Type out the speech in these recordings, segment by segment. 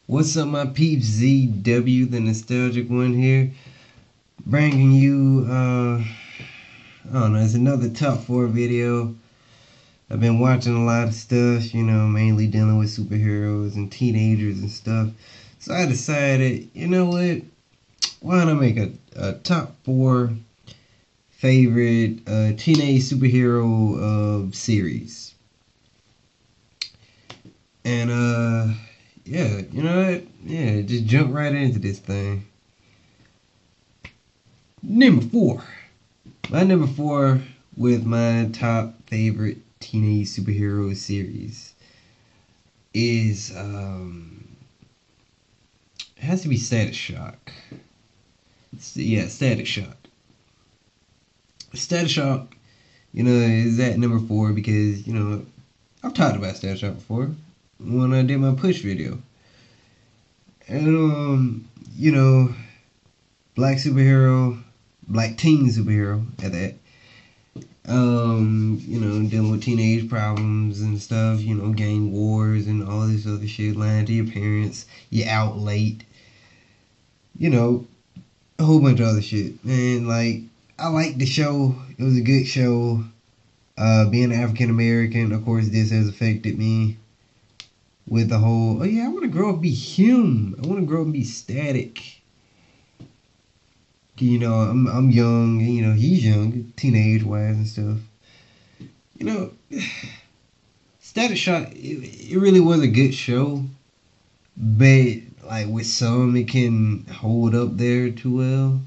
What's up, my peeps? ZW, the nostalgic one here, bringing you, I don't know, it's another top 4 video. I've been watching a lot of stuff, mainly dealing with superheroes and teenagers and stuff. So I decided, you know what, why don't I make a top 4 favorite teenage superhero series? And, yeah, you know what? Yeah, just jump right into this thing. Number 4. My number 4 with my top favorite teenage superhero series is, it has to be Static Shock. Yeah, Static Shock. Static Shock, is at number 4 because, I've talked about Static Shock before when I did my push video. And, black superhero, black teen superhero at that. Dealing with teenage problems and stuff, gang wars and all this other shit, lying to your parents, you're out late, a whole bunch of other shit. And I liked the show. It was a good show. Being African American, of course, this has affected me with the whole, oh yeah, I want to grow up and be him. I want to grow up and be Static. I'm young, he's young, teenage wise and stuff. Static Shock, it really was a good show, but with some, it can hold up there too well.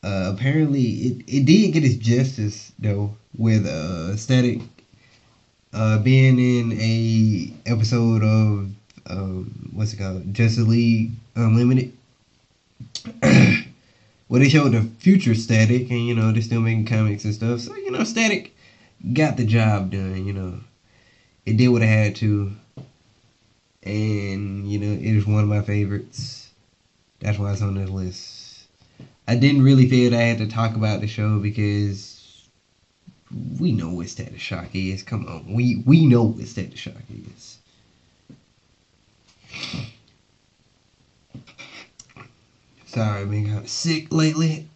Apparently, it did get its justice though with Static being in a episode of what's it called, Justice League Unlimited. Well, they showed the future Static, and they're still making comics and stuff. So Static got the job done. It did what it had to, and it is one of my favorites. That's why it's on this list. I didn't really feel that I had to talk about the show because we know what Static Shock is. Come on, we know what Static Shock is. Sorry, I've been kind of sick lately.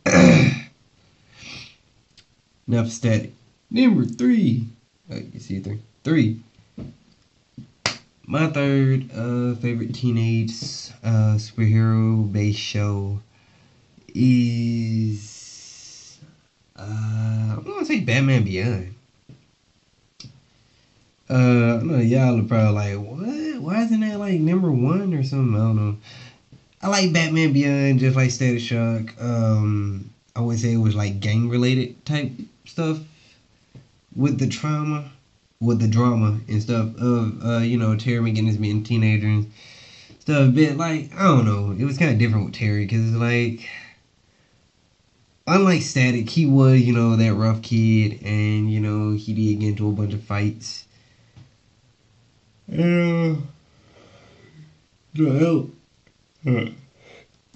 Enough Static. Number 3. Oh, you see 3. 3. My third favorite teenage superhero based show is I'm gonna say Batman Beyond. I know y'all are probably like, what? Why isn't that number 1 or something? I don't know. I like Batman Beyond just like Static Shock. I would say it was gang related type stuff with the drama and stuff of Terry McGinnis being a teenager and stuff. But I don't know, it was kind of different with Terry because unlike Static, he was that rough kid, and he did get into a bunch of fights. Yeah. Help.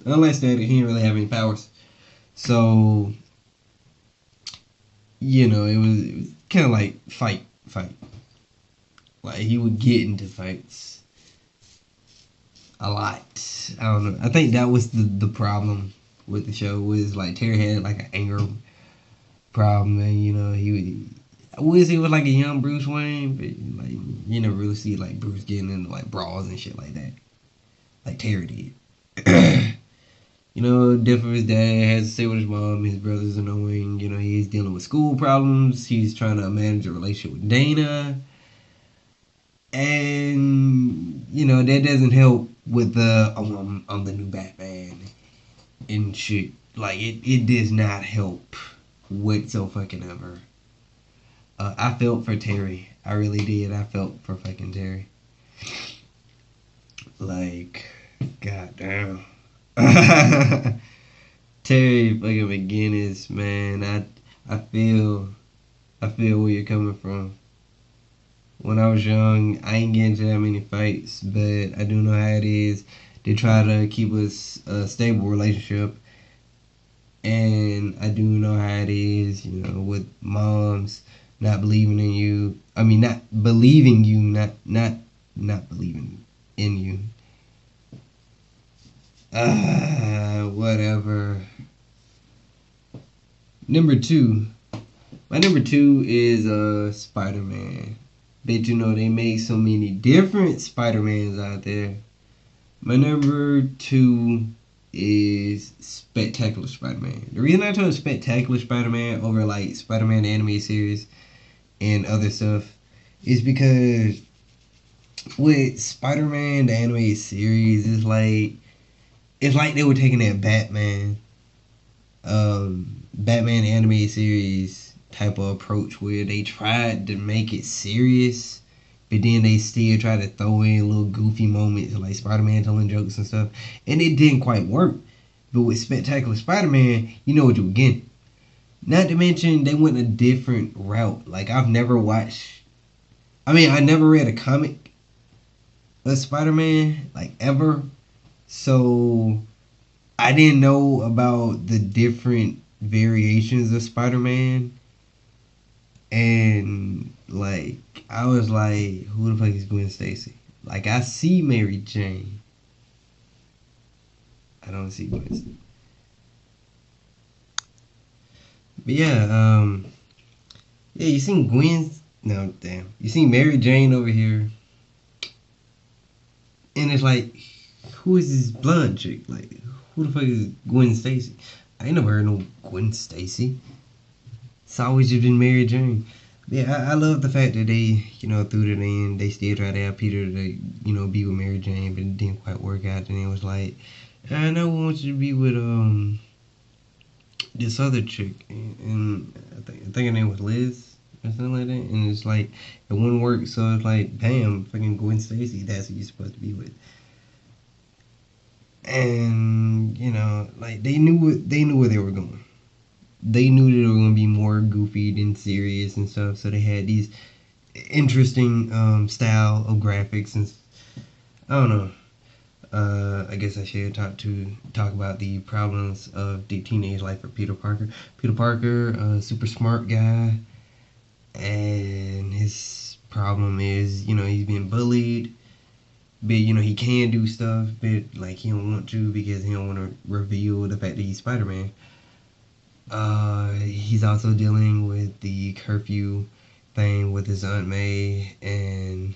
Unless that he didn't really have any powers, so it was kind of fight. He would get into fights a lot. I don't know. I think that was the problem with the show was Terry had an anger problem, and he would. I would say it was a young Bruce Wayne, but you never really see Bruce getting into brawls and shit like that, like Terry did. Different with his dad, has to stay with his mom, his brother's annoying, he's dealing with school problems, he's trying to manage a relationship with Dana, and, that doesn't help with the, I'm the new Batman, and shit, it does not help whatsoever. I felt for Terry, I really did, I felt for fucking Terry, goddamn. Terry fucking McGinnis, man, I feel where you're coming from. When I was young, I ain't getting into that many fights, but I do know how it is to try to keep a stable relationship, and I do know how it is, with moms not believing in you. I mean, not believing you, not believing in you. Whatever. Number two. My number two is Spider-Man. Bet you know they made so many different Spider-Mans out there. My number two is Spectacular Spider-Man. The reason I chose Spectacular Spider-Man over like Spider-Man anime series and other stuff is because with Spider-Man the animated series, it's like they were taking that Batman animated series type of approach where they tried to make it serious, but then they still try to throw in little goofy moments like Spider-Man telling jokes and stuff, and it didn't quite work. But with Spectacular Spider-Man, you know what you were getting. Not to mention they went a different route. Like I never read a comic of Spider-Man like ever, so I didn't know about the different variations of Spider-Man, and like I was like, who the fuck is Gwen Stacy? Like I see Mary Jane, I don't see Gwen Stacy. But yeah, you seen Gwen's? No, damn, you seen Mary Jane over here, and it's like, who is this blonde chick? Like, who the fuck is Gwen Stacy? I ain't never heard no Gwen Stacy. It's always just been Mary Jane. Yeah, I love the fact that they, threw it in. They still tried to have Peter to, be with Mary Jane, but it didn't quite work out. And it was like, I know we want you to be with this other chick, and I think her name was Liz or something like that. And it's like it wouldn't work, so it's like, damn, fucking Gwen Stacy, that's who you're supposed to be with. And like they knew where they were going. They knew that they were gonna be more goofy than serious and stuff. So they had these interesting style of graphics, and I don't know. I guess I should talk about the problems of the teenage life of Peter Parker. Peter Parker, a super smart guy, and his problem is, he's being bullied, but he can do stuff, but like he don't want to because he don't want to reveal the fact that he's Spider-Man. He's also dealing with the curfew thing with his Aunt May and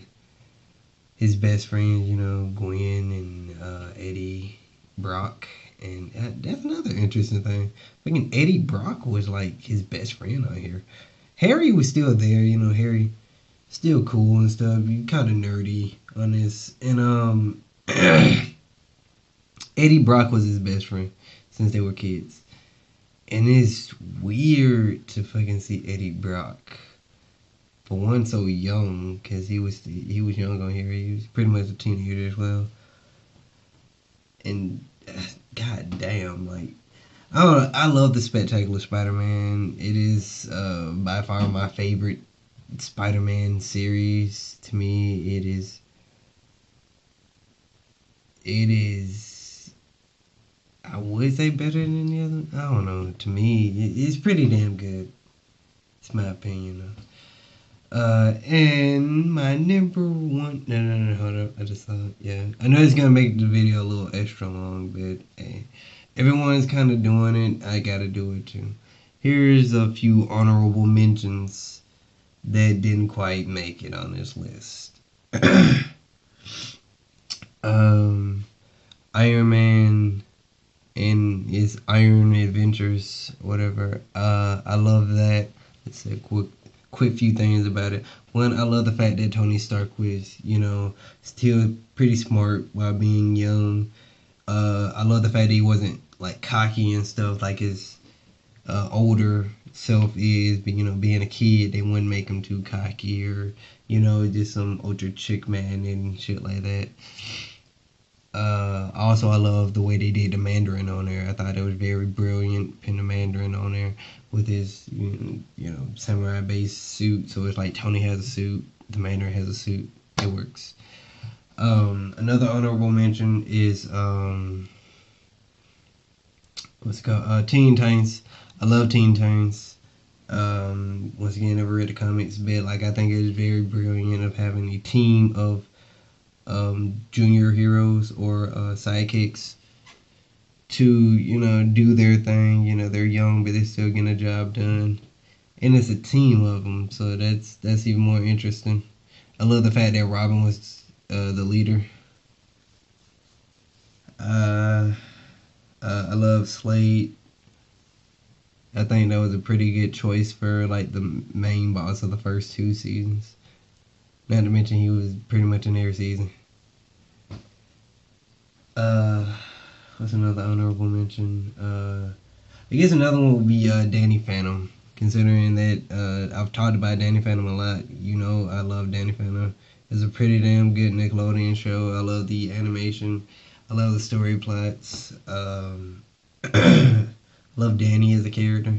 his best friends, Gwen and Eddie Brock. And that's another interesting thing. Fucking Eddie Brock was like his best friend out here. Harry was still there, Harry still cool and stuff. You kind of nerdy on this. And Eddie Brock was his best friend since they were kids. And it's weird to fucking see Eddie Brock, for one, so young, because he was young on here. He was pretty much a teenager as well. And god damn, like I don't know, I love the Spectacular Spider-Man. It is by far my favorite Spider-Man series. To me, it is. I would say better than the other. I don't know. To me, it's pretty damn good. It's my opinion, though. And my number one. No, hold up. I just thought, yeah. I know it's gonna make the video a little extra long, but hey, everyone's kind of doing it. I gotta do it too. Here's a few honorable mentions that didn't quite make it on this list. Iron Man and his Iron Adventures, whatever. I love that. Let's say quick few things about it. One, I love the fact that Tony Stark was, still pretty smart while being young. I love the fact that he wasn't like cocky and stuff like his older self is. But being a kid, they wouldn't make him too cocky or just some ultra chick man and shit like that. Also, I love the way they did the Mandarin on there. I thought it was very brilliant putting the Mandarin on there with his, samurai based suit. So it's like Tony has a suit, the Mandarin has a suit. It works. Another honorable mention is what's it called? Teen Titans. I love Teen Titans. Once again, never read the comics, but like I think it is very brilliant of having a team of junior heroes or sidekicks to, do their thing. They're young, but they're still getting a job done. And it's a team of them, so that's even more interesting. I love the fact that Robin was the leader. Uh, I love Slade. I think that was a pretty good choice for like the main boss of the first two seasons. Not to mention he was pretty much in every season. Uh, what's another honorable mention? I guess another one would be Danny Phantom. Considering that I've talked about Danny Phantom a lot, I love Danny Phantom. It's a pretty damn good Nickelodeon show. I love the animation. I love the story plots. Love Danny as a character,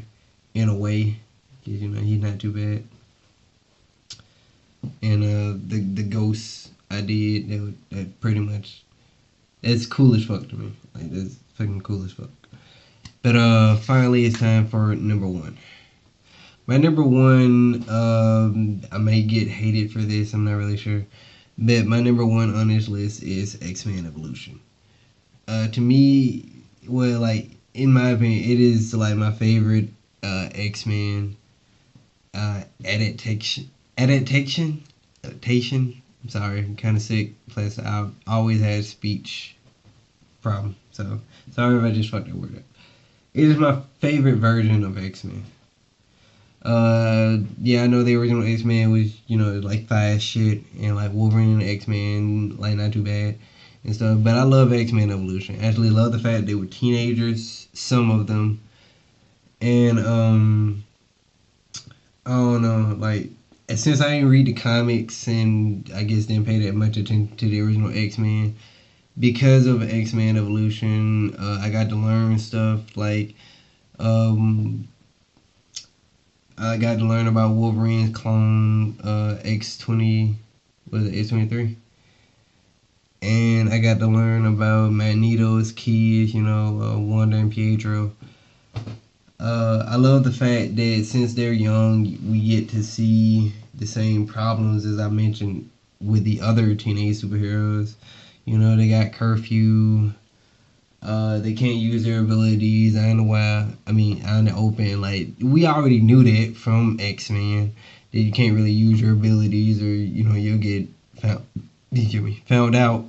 in a way, because he's not too bad. And the ghosts I did that pretty much that's cool as fuck to me. Like that's fucking cool as fuck. But finally it's time for number one. My number one, I may get hated for this. I'm not really sure, but my number one on this list is X-Men Evolution. To me, well, like in my opinion, it is like my favorite X-Men adaptation. Adaptation. I'm sorry, I'm kind of sick. Plus, I've always had speech problem. So sorry if I just fucked that word up. It is my favorite version of X-Men. Yeah, I know the original X-Men was, like fast shit, and like Wolverine and X-Men, like not too bad and stuff. But I love X-Men Evolution. I actually love the fact they were teenagers, some of them, and I don't know, like since I didn't read the comics and I guess didn't pay that much attention to the original X-Men, because of X-Men Evolution, I got to learn stuff like I got to learn about Wolverine's clone, X20, was it X23? And I got to learn about Magneto's kids, Wanda and Pietro. I love the fact that since they're young, we get to see the same problems as I mentioned with the other teenage superheroes. They got curfew. They can't use their abilities. I don't know why. I mean, out in the open, like we already knew that from X-Men that you can't really use your abilities, or you'll get found out.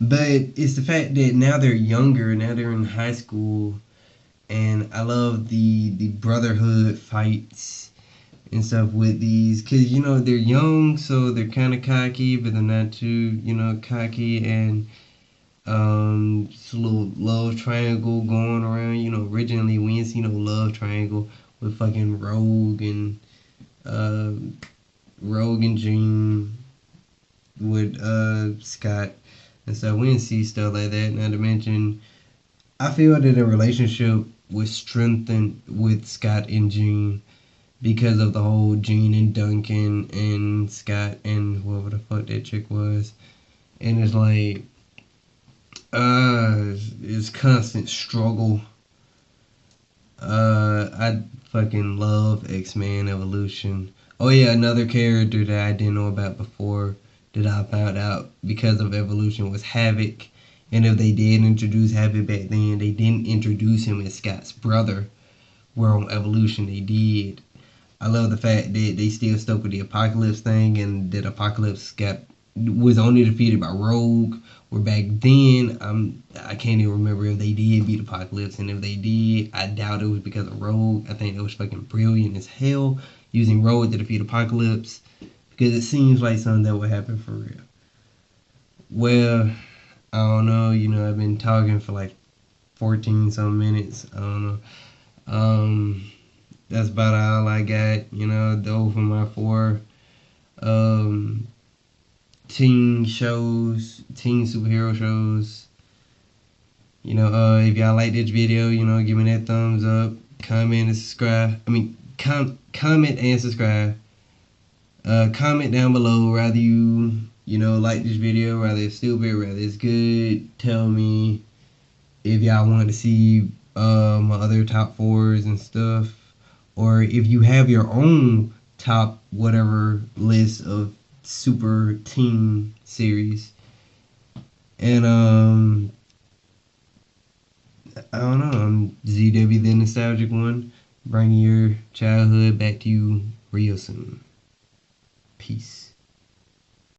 But it's the fact that now they're younger. Now they're in high school, and I love the brotherhood fights and stuff with these, cause they're young, so they're kind of cocky, but they're not too cocky, and it's a little love triangle going around. Originally we didn't see no love triangle with fucking uh, Rogue and Jean with Scott and stuff. We didn't see stuff like that. Not to mention, I feel that the relationship was strengthened with Scott and Jean because of the whole Jean and Duncan and Scott and whoever the fuck that chick was. And it's like, it's constant struggle. I fucking love X-Men Evolution. Oh yeah, another character that I didn't know about before that I found out because of Evolution was Havoc. And if they did introduce Havoc back then, they didn't introduce him as Scott's brother. Where on Evolution they did. I love the fact that they still stuck with the Apocalypse thing, and that Apocalypse was only defeated by Rogue. Where back then, I can't even remember if they did beat Apocalypse, and if they did, I doubt it was because of Rogue. I think it was fucking brilliant as hell using Rogue to defeat Apocalypse, because it seems like something that would happen for real. Well, I don't know. I've been talking for like 14 some minutes. I don't know. That's about all I got. Those were my four teen shows, teen superhero shows. If y'all like this video, give me that thumbs up, comment and subscribe. I mean, comment and subscribe. Comment down below whether you like this video, whether it's stupid, whether it's good. Tell me if y'all want to see my other top fours and stuff, or if you have your own top whatever list of super teen series. And I don't know. I'm ZW, the nostalgic one, bringing your childhood back to you real soon. Peace.